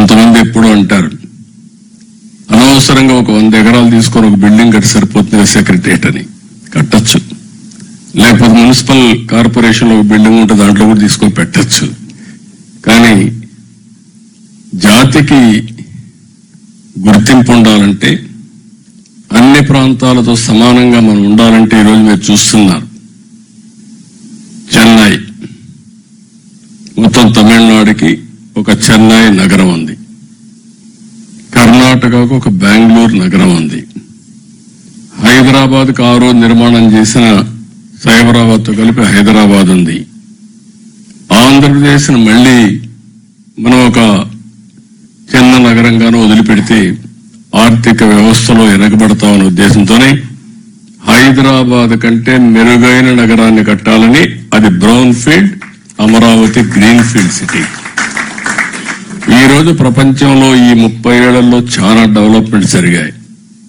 కొంతమంది ఎప్పుడు అంటారు అనవసరంగా ఒక 100 ఎకరాలు తీసుకొని ఒక బిల్డింగ్ కట్టి సరిపోతుంది సెక్రటరియట్ అని. కట్టచ్చు, లేకపోతే మున్సిపల్ కార్పొరేషన్ లో ఒక బిల్డింగ్ ఉంటే దాంట్లో కూడా తీసుకొని పెట్టచ్చు. కానీ జాతికి గుర్తింపు ఉండాలంటే, అన్ని ప్రాంతాలతో సమానంగా మనం ఉండాలంటే ఈరోజు మీరు చూస్తున్నారు చెన్నై, మొత్తం తమిళనాడుకి ఒక చెన్నై నగరం ఉంది, కర్ణాటకకు ఒక బెంగళూరు నగరం ఉంది, హైదరాబాద్కు ఆ రోజు నిర్మాణం చేసిన సైబరాబాద్తో కలిపి హైదరాబాద్ ఉంది. ఆంధ్రప్రదేశ్ మళ్లీ మనం ఒక చిన్న నగరంగానూ వదిలిపెడితే ఆర్థిక వ్యవస్థలో వెనకబడతామనే ఉద్దేశంతోనే హైదరాబాద్ కంటే మెరుగైన నగరాన్ని కట్టాలని, అది brown field, Amaravati green field city. ఈ రోజు ప్రపంచంలో ఈ 30 ఏళ్లలో చాలా డెవలప్మెంట్ జరిగాయి.